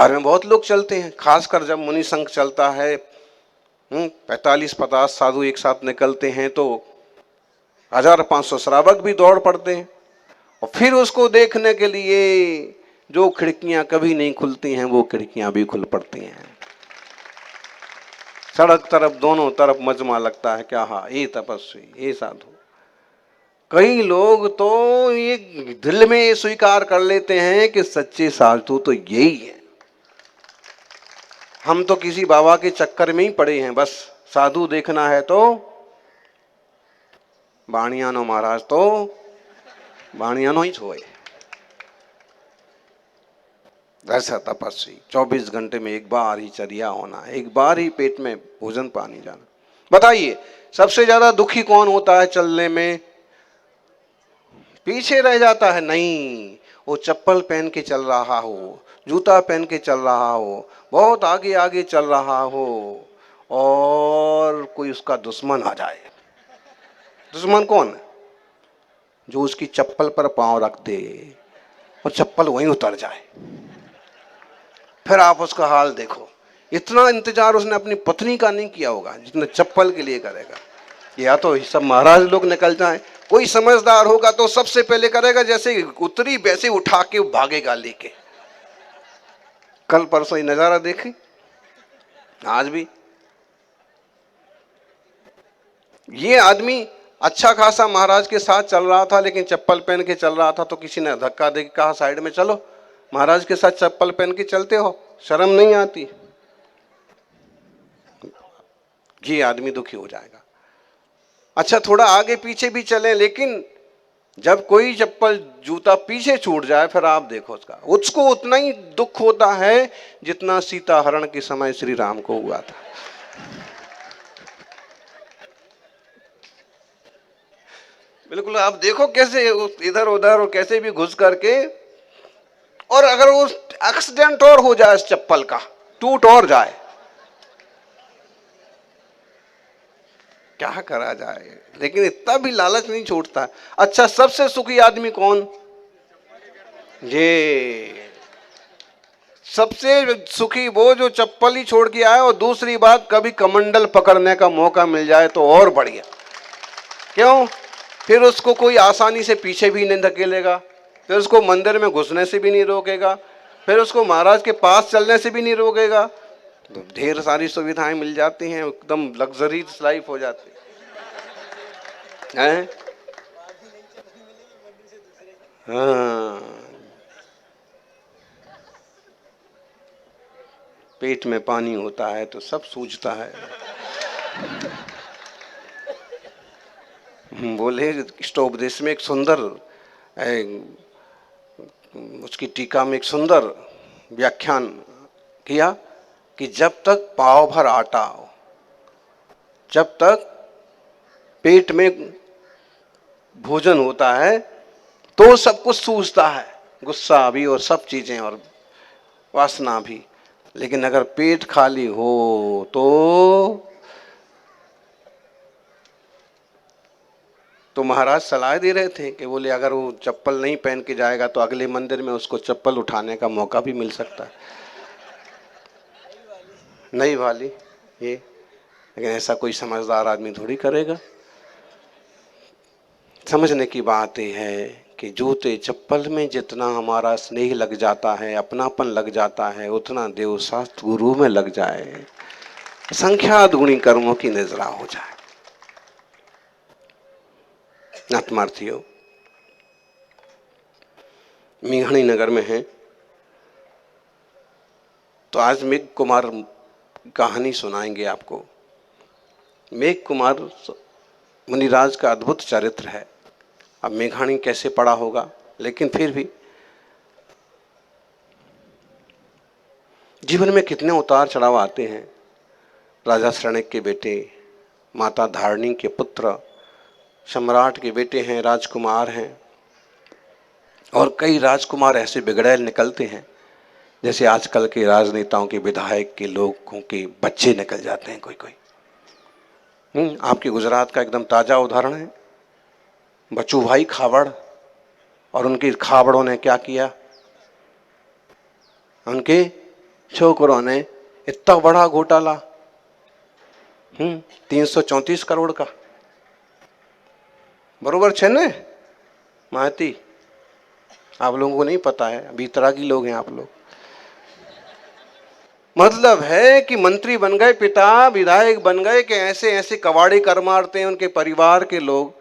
बिहार में बहुत लोग चलते हैं, खासकर जब मुनि संघ चलता है, 45-50 साधु एक साथ निकलते हैं तो 1500 श्रावक भी दौड़ पड़ते हैं। और फिर उसको देखने के लिए जो खिड़कियां कभी नहीं खुलती हैं वो खिड़कियां भी खुल पड़ती हैं। सड़क तरफ दोनों तरफ मजमा लगता है, क्या हाँ ये तपस्वी, ये साधु। कई लोग तो ये दिल में स्वीकार कर लेते हैं कि सच्चे साधु तो यही है। हम तो किसी बाबा के चक्कर में ही पड़े हैं, बस साधु देखना है तो बाणियानो महाराज तो बाणियानो ही छोए। ऐसा तपस्वी 24 घंटे में एक बार ही चर्या होना, एक बार ही पेट में भोजन पानी जाना। बताइए सबसे ज्यादा दुखी कौन होता है चलने में? पीछे रह जाता है? नहीं, वो चप्पल पहन के चल रहा हो, जूता पहन के चल रहा हो, बहुत आगे आगे चल रहा हो और कोई उसका दुश्मन आ जाए। दुश्मन कौन है? जो उसकी चप्पल पर पांव रख दे और चप्पल वहीं उतर जाए। फिर आप उसका हाल देखो। इतना इंतजार उसने अपनी पत्नी का नहीं किया होगा जितना चप्पल के लिए करेगा। या तो सब महाराज लोग निकल जाएं, कोई समझदार होगा तो सबसे पहले करेगा, जैसे उतरी वैसे उठा के भागेगा लेके। कल परसों ही नजारा देखे, आज भी। ये आदमी अच्छा खासा महाराज के साथ चल रहा था, लेकिन चप्पल पहन के चल रहा था तो किसी ने धक्का दे के कहा साइड में चलो, महाराज के साथ चप्पल पहन के चलते हो, शर्म नहीं आती? ये आदमी दुखी हो जाएगा। अच्छा थोड़ा आगे पीछे भी चले, लेकिन जब कोई चप्पल जूता पीछे छूट जाए फिर आप देखो उसको उतना ही दुख होता है जितना सीता हरण के समय श्री राम को हुआ था। बिल्कुल, आप देखो कैसे इधर उधर और कैसे भी घुस करके, और अगर वो एक्सीडेंट और हो जाए, इस चप्पल का टूट और जाए, क्या करा जाए? लेकिन इतना भी लालच नहीं छोड़ता। अच्छा सबसे सुखी आदमी कौन? ये सबसे सुखी वो जो चप्पल ही छोड़ के आए, और दूसरी बात कभी कमंडल पकड़ने का मौका मिल जाए तो और बढ़िया। क्यों? फिर उसको कोई आसानी से पीछे भी नहीं धकेलेगा, फिर उसको मंदिर में घुसने से भी नहीं रोकेगा, फिर उसको महाराज के पास चलने से भी नहीं रोकेगा। तो ढेर सारी सुविधाएं मिल जाती हैं, एकदम लग्जरी लाइफ हो जाती है। हाँ, पेट में पानी होता है तो सब सूझता है। बोले इष्टोपदेश में एक सुंदर, उसकी टीका में एक सुंदर व्याख्यान किया कि जब तक पाव भर आटा हो, जब तक पेट में भोजन होता है तो सब कुछ सूझता है, गुस्सा भी और सब चीजें और वासना भी। लेकिन अगर पेट खाली हो तो महाराज सलाह दे रहे थे कि बोले अगर वो चप्पल नहीं पहन के जाएगा तो अगले मंदिर में उसको चप्पल उठाने का मौका भी मिल सकता है। नहीं वाली ये, लेकिन ऐसा कोई समझदार आदमी थोड़ी करेगा। समझने की बात यह है कि जूते चप्पल में जितना हमारा स्नेह लग जाता है, अपनापन लग जाता है, उतना देव शास्त्र गुरु में लग जाए, संख्या दुगुनी कर्मों की निजरा हो जाए। आत्मार्थियों, मेघाणी नगर में है तो आज मेघ कुमार कहानी सुनाएंगे आपको। मेघ कुमार मुनिराज का अद्भुत चरित्र है। अब मेघाणी कैसे पड़ा होगा, लेकिन फिर भी जीवन में कितने उतार चढ़ाव आते हैं। राजा शरणक के बेटे, माता धारणी के पुत्र, सम्राट के बेटे हैं, राजकुमार हैं, और कई राजकुमार ऐसे बिगड़ैल निकलते हैं जैसे आजकल के राजनेताओं के, विधायक के लोगों के बच्चे निकल जाते हैं कोई कोई। आपके गुजरात का एकदम ताजा उदाहरण है बचूभाई खाबड़, और उनके खाबड़ों ने क्या किया, उनके छोकरों ने इतना बड़ा घोटाला 334 करोड़ का, बरोबर छे ने महती? आप लोगों को नहीं पता है, बीतरागी लोग हैं आप लोग। मतलब है कि मंत्री बन गए, पिता विधायक बन गए, कि ऐसे ऐसे कबाड़े कर मारते हैं उनके परिवार के लोग।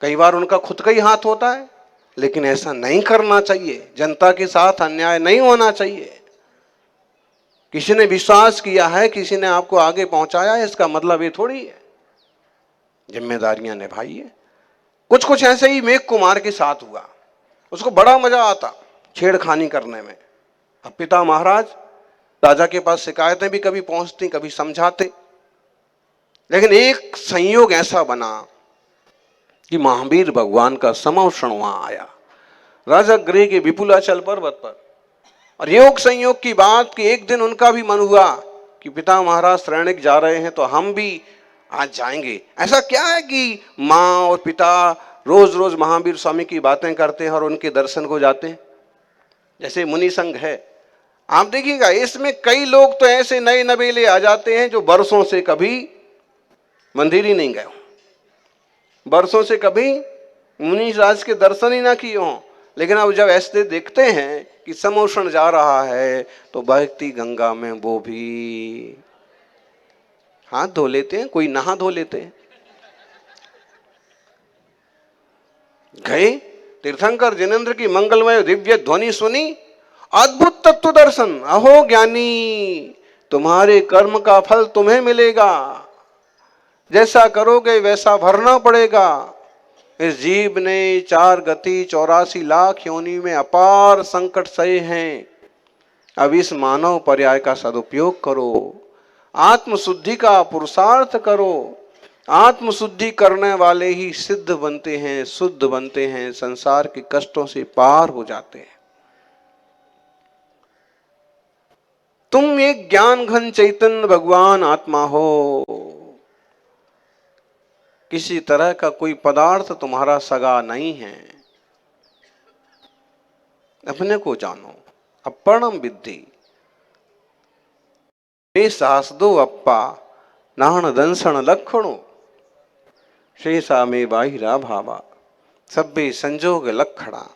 कई बार उनका खुद का ही हाथ होता है, लेकिन ऐसा नहीं करना चाहिए। जनता के साथ अन्याय नहीं होना चाहिए। किसी ने विश्वास किया है, किसी ने आपको आगे पहुंचाया है, इसका मतलब ये थोड़ी है जिम्मेदारियां निभाइए। कुछ कुछ ऐसे ही मेघ कुमार के साथ हुआ। उसको बड़ा मजा आता छेड़खानी करने में। अब पिता महाराज राजा के पास शिकायतें भी कभी पहुंचती, कभी समझाते, लेकिन एक संयोग ऐसा बना कि महावीर भगवान का समवक्षण वहां आया राजा गृह के विपुलाचल पर्वत पर। और योग संयोग की बात कि एक दिन उनका भी मन हुआ कि पिता महाराज श्रेणिक जा रहे हैं तो हम भी आज जाएंगे। ऐसा क्या है कि माँ और पिता रोज रोज महावीर स्वामी की बातें करते हैं और उनके दर्शन को जाते हैं? जैसे मुनि संघ है, आप देखिएगा, इसमें कई लोग तो ऐसे नए नवेले आ जाते हैं जो बरसों से कभी मंदिर ही नहीं गए हों, बरसों से कभी मुनि राज के दर्शन ही ना किए हों, लेकिन अब जब ऐसे देखते हैं कि समोषण जा रहा है तो बहती गंगा में वो भी हाथ धो लेते हैं, कोई नहा धो लेते हैं। गए तीर्थंकर जिनेन्द्र की मंगलमय दिव्य ध्वनि सुनी, अद्भुत तत्व दर्शन। अहो ज्ञानी, तुम्हारे कर्म का फल तुम्हें मिलेगा, जैसा करोगे वैसा भरना पड़ेगा। इस जीव ने 4 गति 84 लाख योनि में अपार संकट सहे हैं। अब इस मानव पर्याय का सदुपयोग करो, आत्मशुद्धि का पुरुषार्थ करो। आत्मशुद्धि करने वाले ही सिद्ध बनते हैं, शुद्ध बनते हैं, संसार के कष्टों से पार हो जाते हैं। तुम एक ज्ञान घन चैतन्य भगवान आत्मा हो, किसी तरह का कोई पदार्थ तुम्हारा सगा नहीं है। अपने को जानो, अपरणम विद्धि। साहस दो अप्पा नाहन दंसण लक्षणों, शेषा में बाहिरा भावा सब्बे संजोग लक्षणा।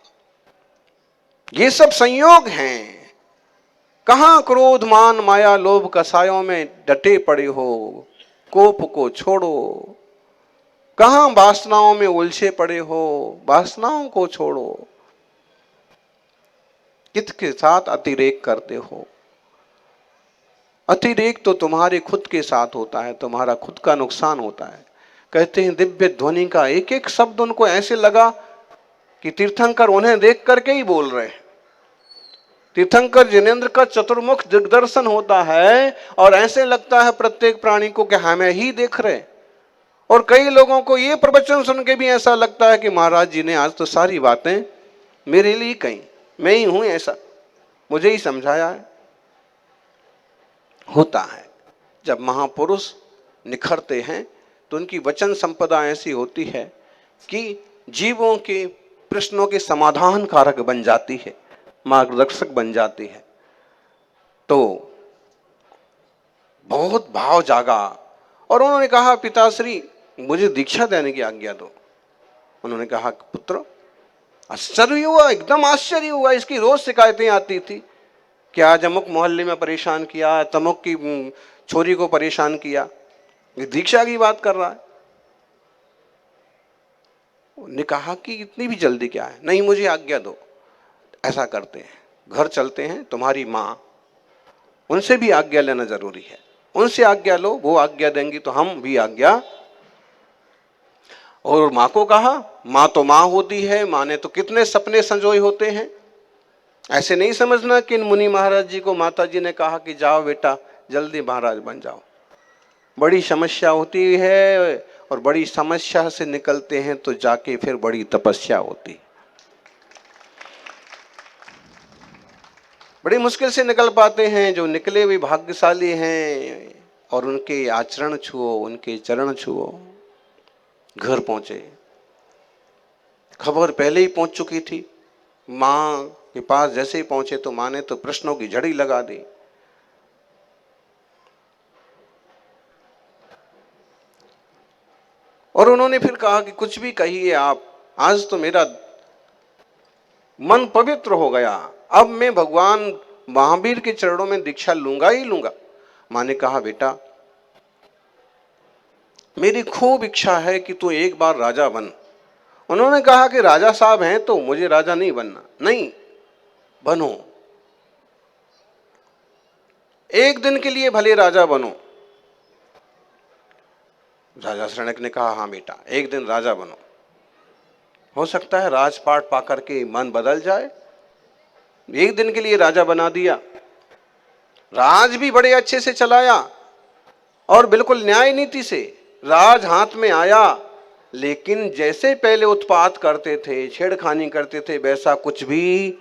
ये सब संयोग हैं। कहां क्रोध मान माया लोभ कसायों में डटे पड़े हो, कोप को छोड़ो। कहां वासनाओं में उलझे पड़े हो, वासनाओं को छोड़ो। किसके साथ अतिरेक करते हो? अतिरेक तो तुम्हारे खुद के साथ होता है, तुम्हारा खुद का नुकसान होता है। कहते हैं दिव्य ध्वनि का एक एक शब्द उनको ऐसे लगा कि तीर्थंकर उन्हें देख करके ही बोल रहे हैं। तीर्थंकर जिनेन्द्र का चतुर्मुख दिग्दर्शन होता है और ऐसे लगता है प्रत्येक प्राणी को कि हमें ही देख रहे। और कई लोगों को ये प्रवचन सुन के भी ऐसा लगता है कि महाराज जी ने आज तो सारी बातें मेरे लिए कही, मैं ही हूं ऐसा, मुझे ही समझाया है। होता है जब महापुरुष निखरते हैं तो उनकी वचन संपदा ऐसी होती है कि जीवों के प्रश्नों के समाधान कारक बन जाती है, मार्गदर्शक बन जाती है। तो बहुत भाव जागा और उन्होंने कहा, पिताश्री मुझे दीक्षा देने की आज्ञा दो। उन्होंने कहा, पुत्र आश्चर्य हुआ, एकदम आश्चर्य हुआ। इसकी रोज शिकायतें आती थी कि आज अमुक मोहल्ले में परेशान किया, तमुक की छोरी को परेशान किया, ये दीक्षा की बात कर रहा है। उन्होंने कहा कि इतनी भी जल्दी क्या है? नहीं, मुझे आज्ञा दो। ऐसा करते हैं, घर चलते हैं, तुम्हारी माँ, उनसे भी आज्ञा लेना जरूरी है। उनसे आज्ञा लो, वो आज्ञा देंगी तो हम भी आज्ञा। और माँ को कहा, माँ तो माँ होती है, माँ ने तो कितने सपने संजोए होते हैं। ऐसे नहीं समझना कि इन मुनि महाराज जी को माता जी ने कहा कि जाओ बेटा जल्दी महाराज बन जाओ। बड़ी समस्या होती है और बड़ी समस्या से निकलते हैं तो जाके फिर बड़ी तपस्या होती। बड़ी मुश्किल से निकल पाते हैं, जो निकले हुए भाग्यशाली हैं। और उनके आचरण छुओ, उनके चरण छुओ। घर पहुंचे, खबर पहले ही पहुंच चुकी थी। माँ के पास जैसे ही पहुंचे तो माँ ने तो प्रश्नों की झड़ी लगा दी। और उन्होंने फिर कहा कि कुछ भी कहिए आप, आज तो मेरा मन पवित्र हो गया, अब मैं भगवान महावीर के चरणों में दीक्षा लूंगा ही लूंगा। मां ने कहा बेटा, मेरी खूब इच्छा है कि तू एक बार राजा बन। उन्होंने कहा कि राजा साहब हैं तो मुझे राजा नहीं बनना। नहीं, बनो, एक दिन के लिए भले राजा बनो। राजा शरणक ने कहा हाँ बेटा, एक दिन राजा बनो, हो सकता है राजपाट पाकर के मन बदल जाए। एक दिन के लिए राजा बना दिया, राज भी बड़े अच्छे से चलाया और बिल्कुल न्याय नीति से राज हाथ में आया। लेकिन जैसे पहले उत्पात करते थे, छेड़खानी करते थे, वैसा कुछ भी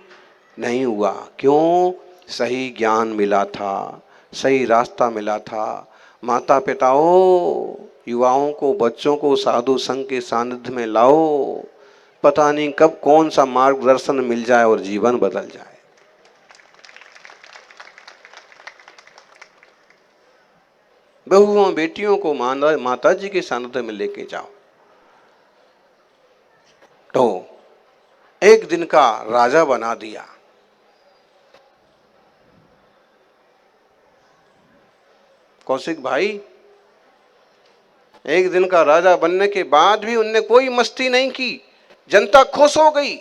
नहीं हुआ। क्यों? सही ज्ञान मिला था, सही रास्ता मिला था। माता पिताओं, युवाओं को, बच्चों को साधु संघ के सानिध्य में लाओ, पता नहीं कब कौन सा मार्गदर्शन मिल जाए और जीवन बदल जाए। बहुओं बेटियों को माता जी के सानिध्य में लेके जाओ। तो एक दिन का राजा बना दिया। कौशिक भाई, एक दिन का राजा बनने के बाद भी उनने कोई मस्ती नहीं की। जनता खुश हो गई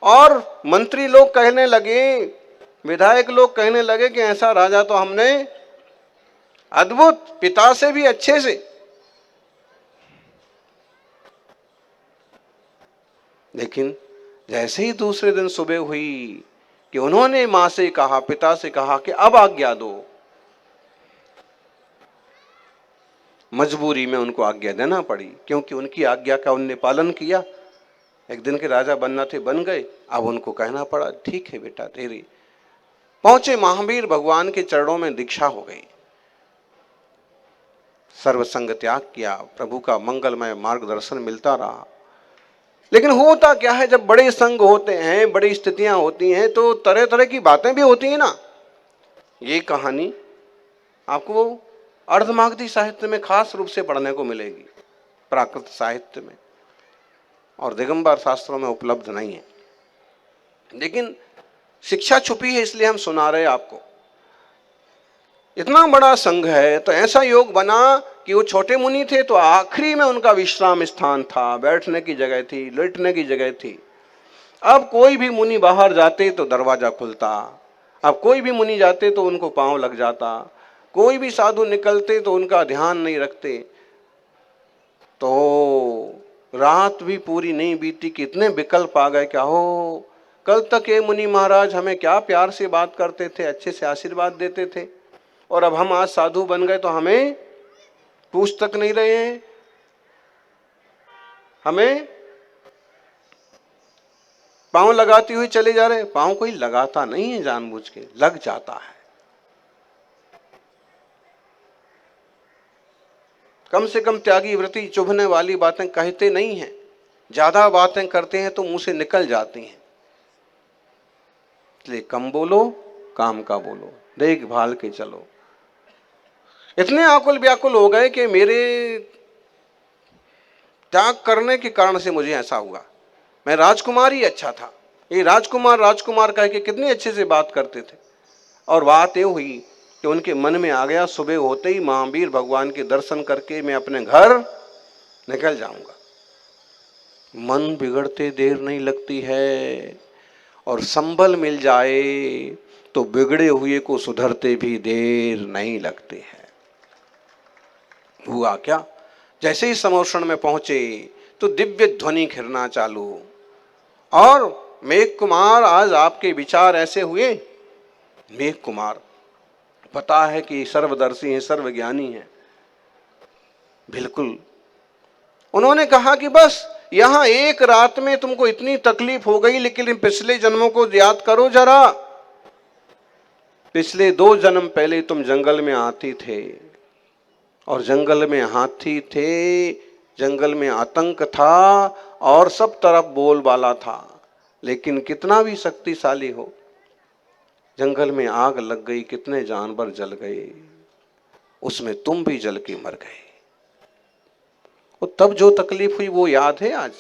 और मंत्री लोग कहने लगे, विधायक लोग कहने लगे कि ऐसा राजा तो हमने अद्भुत, पिता से भी अच्छे से। लेकिन जैसे ही दूसरे दिन सुबह हुई कि उन्होंने मां से कहा, पिता से कहा कि अब आज्ञा दो, मजबूरी में उनको आज्ञा देना पड़ी, क्योंकि उनकी आज्ञा का उनने पालन किया। एक दिन के राजा बनना थे, बन गए। अब उनको कहना पड़ा ठीक है बेटा तेरी। पहुंचे महावीर भगवान के चरणों में दीक्षा हो गई, सर्वसंग त्याग किया, प्रभु का मंगलमय मार्गदर्शन मिलता रहा। लेकिन होता क्या है, जब बड़े संग होते हैं, बड़ी स्थितियां होती हैं, तो तरह तरह की बातें भी होती हैं ना। ये कहानी आपको अर्धमागधी साहित्य में खास रूप से पढ़ने को मिलेगी, प्राकृत साहित्य में और दिगंबर शास्त्रों में उपलब्ध नहीं है। लेकिन शिक्षा छुपी है, इसलिए हम सुना रहे आपको। इतना बड़ा संघ है, तो ऐसा योग बना कि वो छोटे मुनि थे तो आखिरी में उनका विश्राम स्थान था, बैठने की जगह थी, लेटने की जगह थी। अब कोई भी मुनि बाहर जाते तो दरवाजा खुलता, अब कोई भी मुनि जाते तो उनको पांव लग जाता, कोई भी साधु निकलते तो उनका ध्यान नहीं रखते। तो रात भी पूरी नहीं बीती, कितने विकल्प आ गए। क्या हो, कल तक ये मुनि महाराज हमें क्या प्यार से बात करते थे, अच्छे से आशीर्वाद देते थे, और अब हम आज साधु बन गए तो हमें पूछ तक नहीं रहे हैं, हमें पांव लगाती हुई चले जा रहे। पांव कोई लगाता नहीं है जानबूझ के, लग जाता है। कम से कम त्यागी व्रती चुभने वाली बातें कहते नहीं हैं, ज्यादा बातें करते हैं तो मुंह से निकल जाती हैं। इसलिए कम बोलो, काम का बोलो, देखभाल के चलो। इतने आकुल व्याकुल हो गए कि मेरे त्याग करने के कारण से मुझे ऐसा हुआ। मैं राजकुमार ही अच्छा था, ये राजकुमार राजकुमार कह के कितने अच्छे से बात करते थे। और बात ये हुई कि उनके मन में आ गया, सुबह होते ही महावीर भगवान के दर्शन करके मैं अपने घर निकल जाऊंगा। मन बिगड़ते देर नहीं लगती है, और संबल मिल जाए तो बिगड़े हुए को सुधरते भी देर नहीं लगती है। हुआ क्या, जैसे ही समोषण में पहुंचे तो दिव्य ध्वनि खिरना चालू। और मेघ कुमार, आज आपके विचार ऐसे हुए। मेघ कुमार पता है कि सर्वदर्शी हैं, सर्वज्ञानी हैं, बिल्कुल। उन्होंने कहा कि बस यहां एक रात में तुमको इतनी तकलीफ हो गई, लेकिन पिछले जन्मों को याद करो जरा। पिछले 2 जन्म पहले तुम जंगल में हाथी थे, और जंगल में हाथी थे, जंगल में आतंक था, और सब तरफ बोलबाला था। लेकिन कितना भी शक्तिशाली हो, जंगल में आग लग गई, कितने जानवर जल गए, उसमें तुम भी जल के मर गए। वो तब जो तकलीफ हुई वो याद है आज?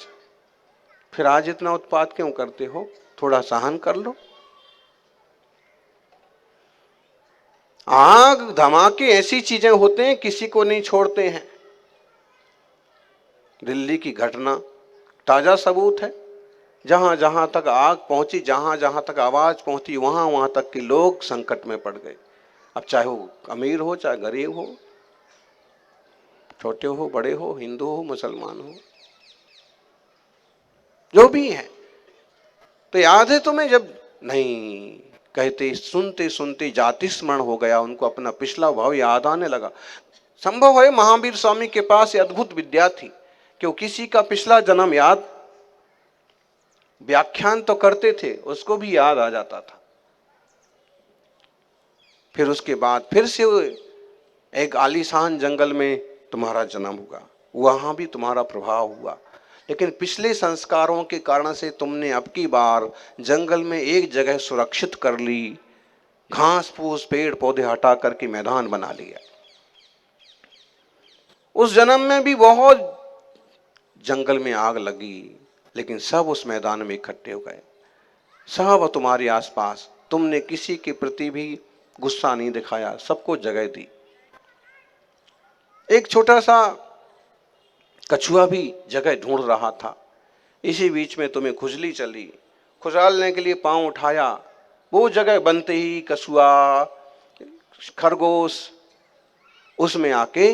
फिर आज इतना उत्पात क्यों करते हो? थोड़ा सहन कर लो। आग धमाके ऐसी चीजें होते हैं किसी को नहीं छोड़ते हैं। दिल्ली की घटना ताजा सबूत है। जहां जहां तक आग पहुंची, जहां जहां तक आवाज पहुंची, वहां वहां तक के लोग संकट में पड़ गए। अब चाहे वो अमीर हो चाहे गरीब हो, छोटे हो बड़े हो, हिंदू हो मुसलमान हो, जो भी है। तो याद है तुम्हें जब नहीं कहते, सुनते सुनते जाति स्मरण हो गया, उनको अपना पिछला भाव याद आने लगा। संभव है महावीर स्वामी के पास ये अद्भुत विद्या थी कि वो किसी का पिछला जन्म याद, व्याख्यान तो करते थे, उसको भी याद आ जाता था। फिर उसके बाद फिर से एक आलीशान जंगल में तुम्हारा जन्म हुआ, वहां भी तुम्हारा प्रभाव हुआ। लेकिन पिछले संस्कारों के कारण से तुमने अब की बार जंगल में एक जगह सुरक्षित कर ली, घास फूस पेड़ पौधे हटा करके मैदान बना लिया। उस जन्म में भी बहुत जंगल में आग लगी, लेकिन सब उस मैदान में इकट्ठे हो गए, सब तुम्हारे आसपास। तुमने किसी के प्रति भी गुस्सा नहीं दिखाया, सबको जगह दी। एक छोटा सा कछुआ भी जगह ढूंढ रहा था। इसी बीच में तुम्हें खुजली चली, खुजालने के लिए पांव उठाया, वो जगह बनते ही कछुआ खरगोश उसमें आके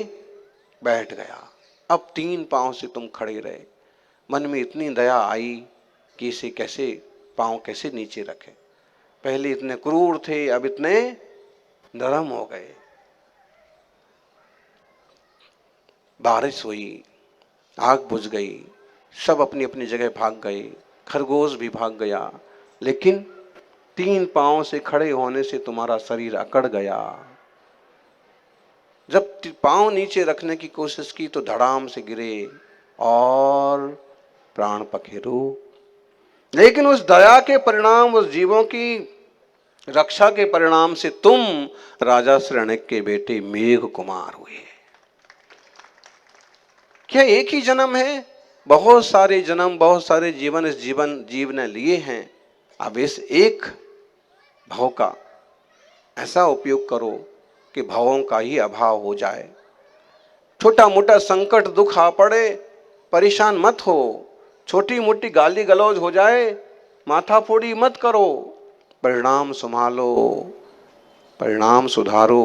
बैठ गया। अब 3 पांव से तुम खड़े रहे। मन में इतनी दया आई कि इसे कैसे पांव कैसे नीचे रखे। पहले इतने क्रूर थे, अब इतने नरम हो गए। बारिश हुई, आग बुझ गई, सब अपनी अपनी जगह भाग गए, खरगोश भी भाग गया। लेकिन 3 पांव से खड़े होने से तुम्हारा शरीर अकड़ गया। जब पांव नीचे रखने की कोशिश की तो धड़ाम से गिरे और प्राण पखेरु। लेकिन उस दया के परिणाम, उस जीवों की रक्षा के परिणाम से तुम राजा श्रेणिक के बेटे मेघ कुमार हुए। क्या एक ही जन्म है? बहुत सारे जन्म, बहुत सारे जीवन इस जीव ने लिए हैं। अब इस एक भाव का ऐसा उपयोग करो कि भावों का ही अभाव हो जाए। छोटा मोटा संकट दुख आ पड़े, परेशान मत हो। छोटी मोटी गाली गलौज हो जाए, माथा फोड़ी मत करो। परिणाम संभालो, परिणाम सुधारो।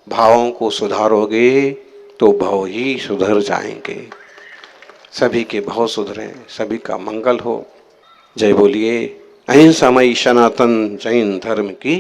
भावों को सुधारोगे तो भाव ही सुधर जाएंगे। सभी के भाव सुधरें, सभी का मंगल हो। जय बोलिए अहिंसामयी सनातन जैन धर्म की।